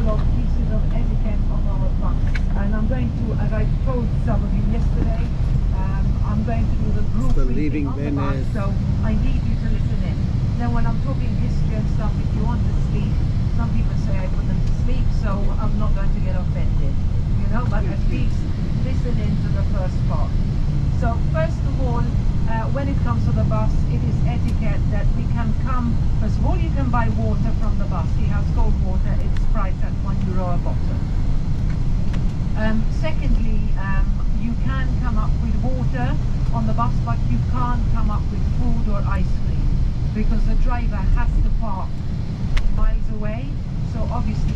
couple of pieces of etiquette on our bus. And I'm going to, as I told some of you yesterday, I'm going to do the group reading on the bus, so I need you to listen in. Now when I'm talking history and stuff, if you want to sleep, some people say I put them to sleep, so I'm not going to get offended, you know, but at least listen in to the first part. So first of all, when it comes to the bus, it is etiquette that we can come, first of all you can buy water from the bus. He has cold water, it's priced at €1 a bottle. Secondly, you can come up with water on the bus, but you can't come up with food or ice cream because the driver has to park miles away. So obviously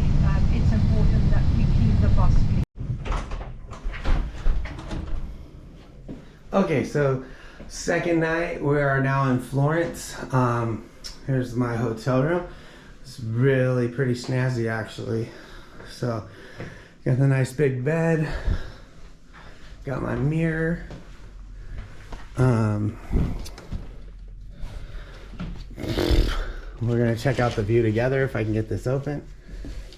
it's important that we keep the bus clean. Okay, so second night, we are now in Florence. Here's my hotel room. It's really pretty snazzy actually. So got the nice big bed, got my mirror. We're gonna check out the view together if I can get this open.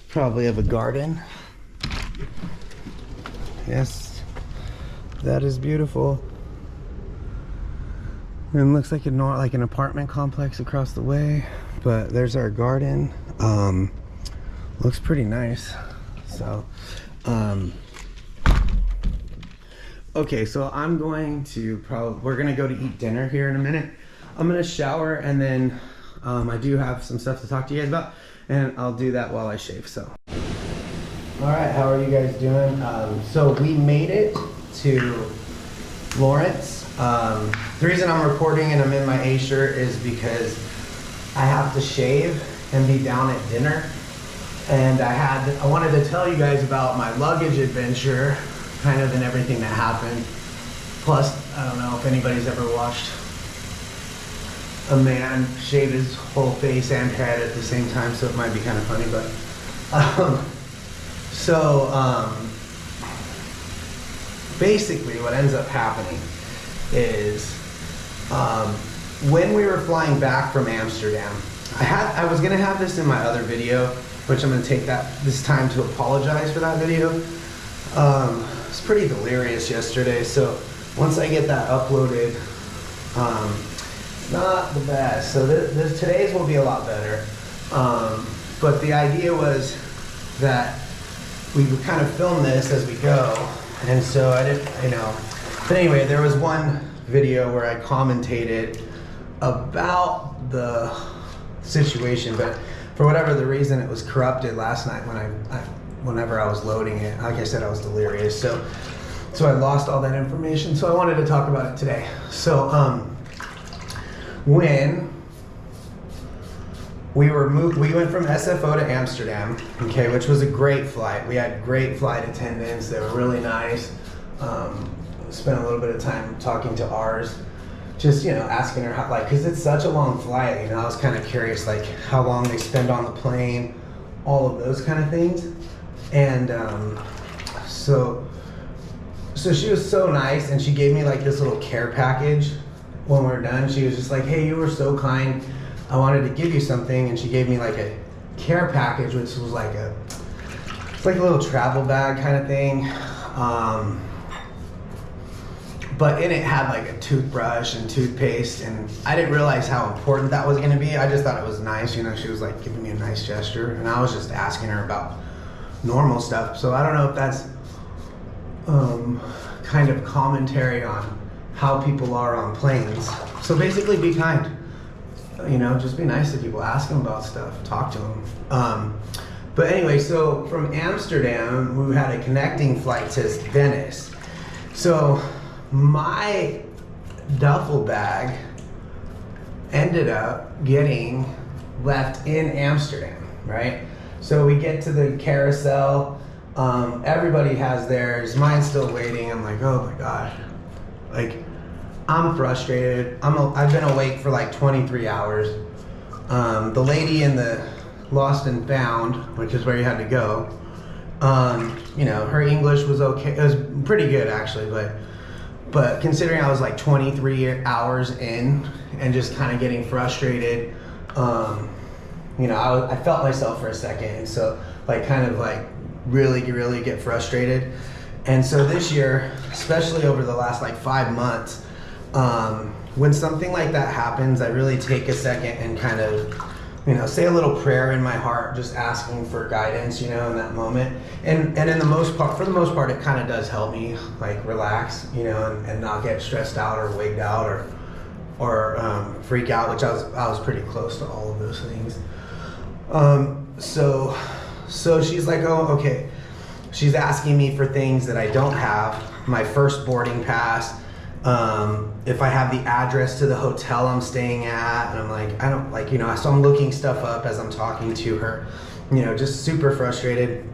Probably have a garden. Yes, that is beautiful. And looks like an apartment complex across the way, but there's our garden. Looks pretty nice. So, okay, so I'm going to we're gonna go to eat dinner here in a minute. I'm gonna shower and then I do have some stuff to talk to you guys about, and I'll do that while I shave. So, all right, how are you guys doing? So we made it to Florence. The reason I'm recording and I'm in my A shirt is because I have to shave and be down at dinner. And I wanted to tell you guys about my luggage adventure, kind of, and everything that happened. Plus, I don't know if anybody's ever watched a man shave his whole face and head at the same time, so it might be kind of funny, but basically what ends up happening is when we were flying back from Amsterdam, I was gonna have this in my other video, which I'm gonna take this time to apologize for that video. It's pretty delirious yesterday, so once I get that uploaded, it's not the best. So today's will be a lot better. But the idea was that we would kind of film this as we go, and so I didn't, but anyway, there was one video where I commentated about the situation, but for whatever the reason, it was corrupted last night whenever I was loading it. Like I said, I was delirious, so I lost all that information. So I wanted to talk about it today. So when we went from SFO to Amsterdam, okay, which was a great flight. We had great flight attendants. They were really nice. Spent a little bit of time talking to ours, just, asking her how, because it's such a long flight, I was kind of curious, how long they spend on the plane, all of those kind of things. And so she was so nice, and she gave me this little care package when we were done. She was just like, hey, you were so kind, I wanted to give you something. And she gave me a care package, which was it's like a little travel bag kind of thing. But in it had a toothbrush and toothpaste, and I didn't realize how important that was going to be. I just thought it was nice, she was giving me a nice gesture, and I was just asking her about normal stuff. So I don't know if that's kind of commentary on how people are on planes. So basically, be kind. Just be nice to people, ask them about stuff, talk to them. But anyway, so from Amsterdam, we had a connecting flight to Venice. So my duffel bag ended up getting left in Amsterdam, right? So we get to the carousel, everybody has theirs, mine's still waiting. I'm like, oh my gosh, I'm frustrated. I've been awake for 23 hours. The lady in the Lost and Found, which is where you had to go, her English was okay. It was pretty good actually, but considering I was 23 hours in and just kind of getting frustrated, I felt myself for a second. And so like kind of like really get frustrated. And so this year, especially over the last like 5 months, when something like that happens, I really take a second and kind of, you know, say a little prayer in my heart, just asking for guidance, you know, in that moment. And in the most part, for the most part, it kind of does help me like relax, you know, and not get stressed out or wigged out or freak out, which I was pretty close to all of those things. So she's like, oh, okay. She's asking me for things that I don't have. My first boarding pass, if I have the address to the hotel I'm staying at, and I'm like, I don't, like, you know, so I'm looking stuff up as I'm talking to her, you know, just super frustrated.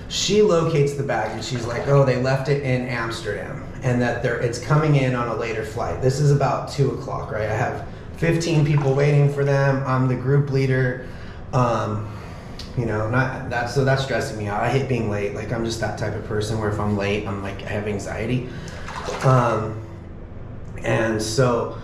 She locates the bag and she's like, oh, they left it in Amsterdam and that it's coming in on a later flight. This is about 2 o'clock, right? I have 15 people waiting for them. I'm the group leader. You know, so that's stressing me out. I hate being late. Like, I'm just that type of person where if I'm late, I'm like, I have anxiety. And so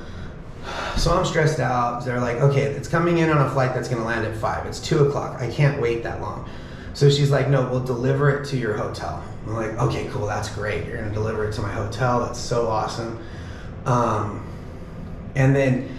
I'm stressed out. They're like, okay, it's coming in on a flight that's going to land at 5. It's 2 o'clock. I can't wait that long. So she's like, no, we'll deliver it to your hotel. I'm like, okay, cool. That's great. You're going to deliver it to my hotel. That's so awesome. And then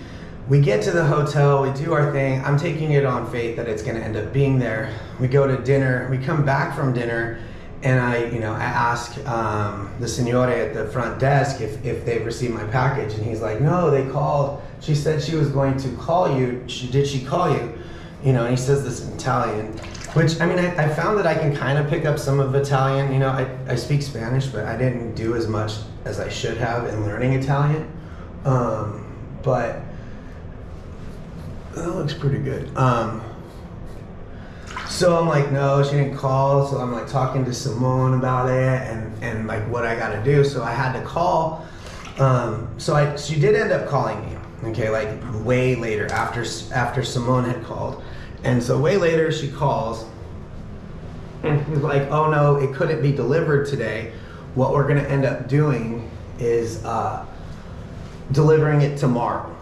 we get to the hotel, we do our thing. I'm taking it on faith that it's gonna end up being there. We go to dinner, we come back from dinner, and I ask the signore at the front desk if they've received my package, and he's like, no, they called. She said she was going to call you. Did she call you? You know, and he says this in Italian, which, I mean, I found that I can kind of pick up some of Italian. You know, I speak Spanish, but I didn't do as much as I should have in learning Italian. But that looks pretty good. So I'm like, no, she didn't call. So I'm like talking to Simone about it and like what I got to do. So I had to call. She did end up calling me. Okay, like way later after Simone had called. And so way later she calls and she's like, oh no, it couldn't be delivered today. What we're gonna end up doing is delivering it tomorrow.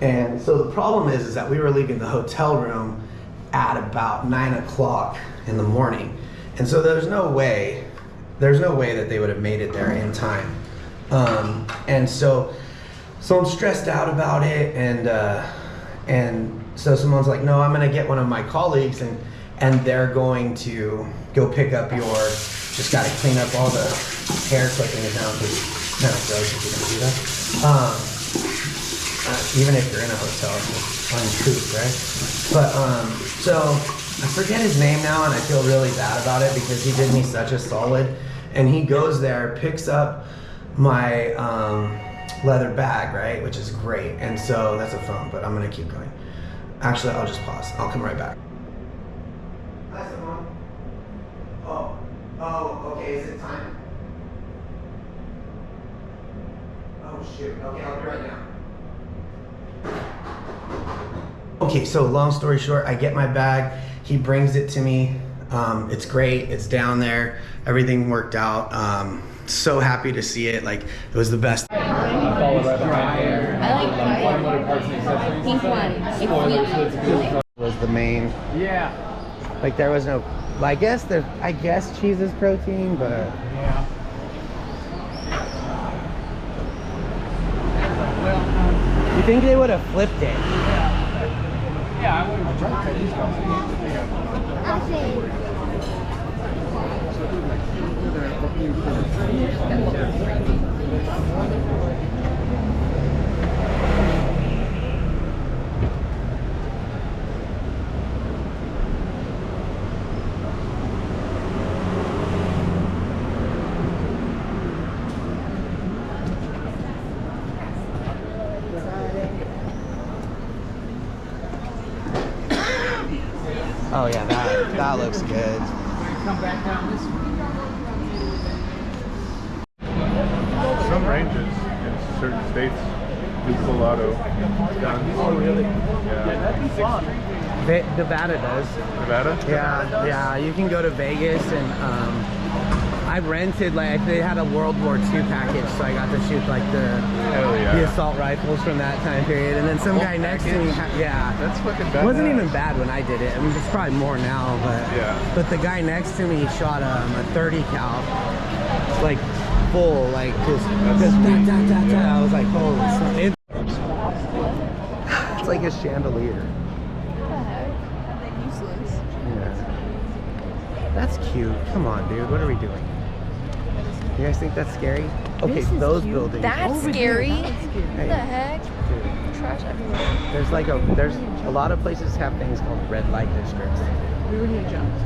And so the problem is that we were leaving the hotel room at about 9 o'clock in the morning. And so there's no way that they would have made it there in time. And so I'm stressed out about it, and so Simone's like, no, I'm gonna get one of my colleagues and they're going to go pick up just gotta clean up all the hair clippings now, because it's kind of gross if you're gonna do that. Even if you're in a hotel, it's uncouth, right? But so I forget his name now, and I feel really bad about it because he did me such a solid. And he goes there, picks up my leather bag, right, which is great. And so that's a phone, but I'm gonna keep going. Actually, I'll just pause. I'll come right back. Hi, Simone. Oh, okay. Is it time? Oh shoot. Okay, I'll be right now. Okay, so long story short, I get my bag, he brings it to me, it's great, it's down there, everything worked out, so happy to see it, like, it was the best. I like pink one. Was the main, Yeah. like there was no, I guess cheese is protein, but. Yeah. You think they would have flipped it? Yeah, I would have tried to these Oh yeah, that looks good. come back down this way. Some ranges in certain states do full auto guns. Oh really? Yeah. That'd be fun. Nevada does. Nevada? Yeah, you can go to Vegas and I rented, like, they had a World War II package, so I got to shoot like the assault rifles from that time period. And then some guy next to me, That's fucking bad. wasn't even bad when I did it. I mean, it's probably more now, but but the guy next to me shot a 30 cal, like full, like just I was like, holy shit. It's like a chandelier. What the heck? They're useless. Yeah. That's cute. Come on, dude. What are we doing? You guys think that's scary? Okay, those buildings. That's scary. Hey, What the heck? dude. Trash everywhere. There's a lot of places have things called red light districts. We were here, jumped.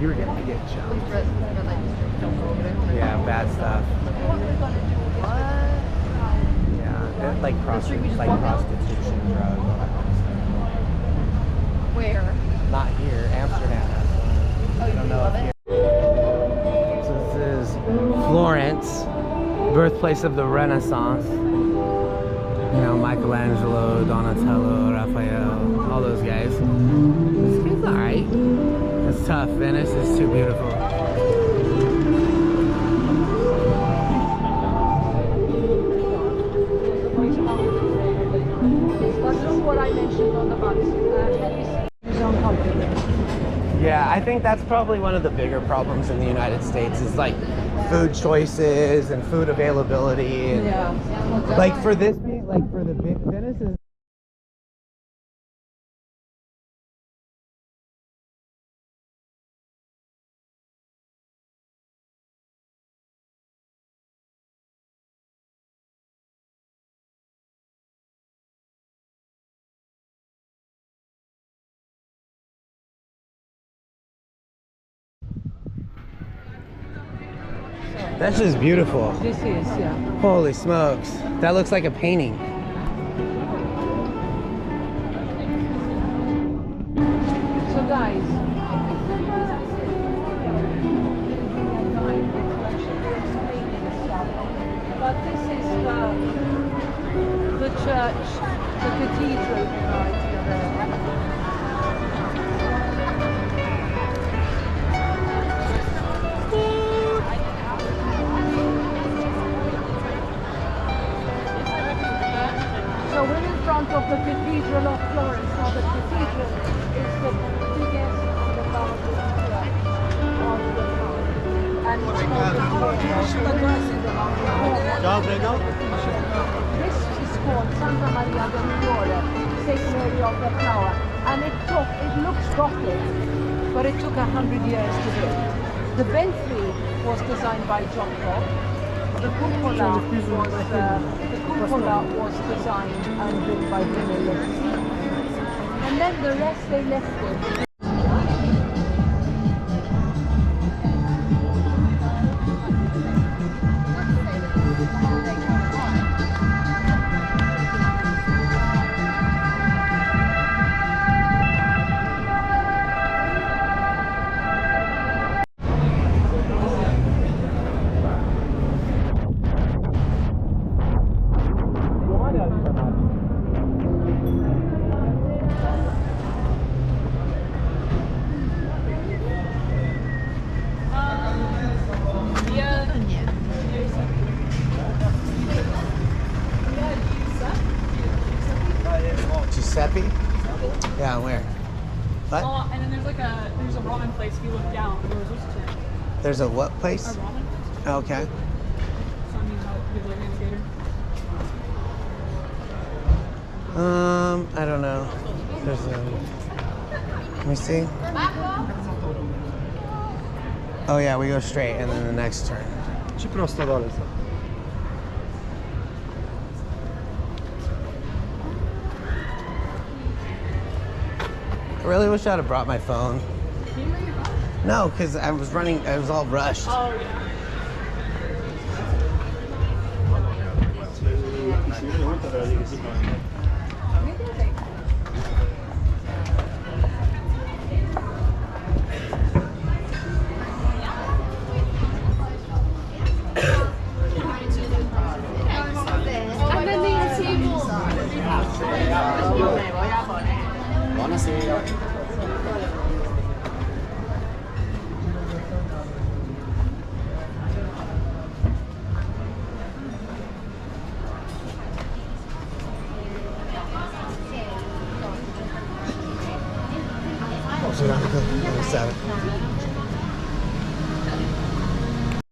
You were gonna get jumped. Red light district. Don't go over there. Yeah, bad stuff. What? Yeah, like prostitution, drugs, all that kind of stuff. Where? Not here, Amsterdam has one. Oh, I you don't know love if it? here. So this is Florence, birthplace of the Renaissance. You know, Michelangelo, Donatello, Raphael, all those guys. It's alright. It's tough. Venice is too beautiful. Yeah, I think that's probably one of the bigger problems in the United States is like food choices and food availability. And like for this, like for the Venice is. That's just beautiful. This is, yeah. Holy smokes. That looks like a painting. So guys, but this is the church, the cathedral right here. So we're in front of the Cathedral of Florence. Now the cathedral is the biggest and the largest church of the town. And it's called the This is called Santa Maria del Fiore, Saint Mary of the Flower. And it looks Gothic, but it took 100 years to build. The belfry was designed by John Cobb. The cupola was designed and built by Bruno. And then the rest they left it. Giuseppe? Yeah, where? What? And then there's a ramen place if you look down. There's a what place? A ramen. Okay. So I mean, how good like indicator. I don't know. There's a. Let me see. Oh yeah, we go straight and then the next turn. Ci prosto dole. I really wish I'd have brought my phone. No, because I was all rushed. Oh yeah.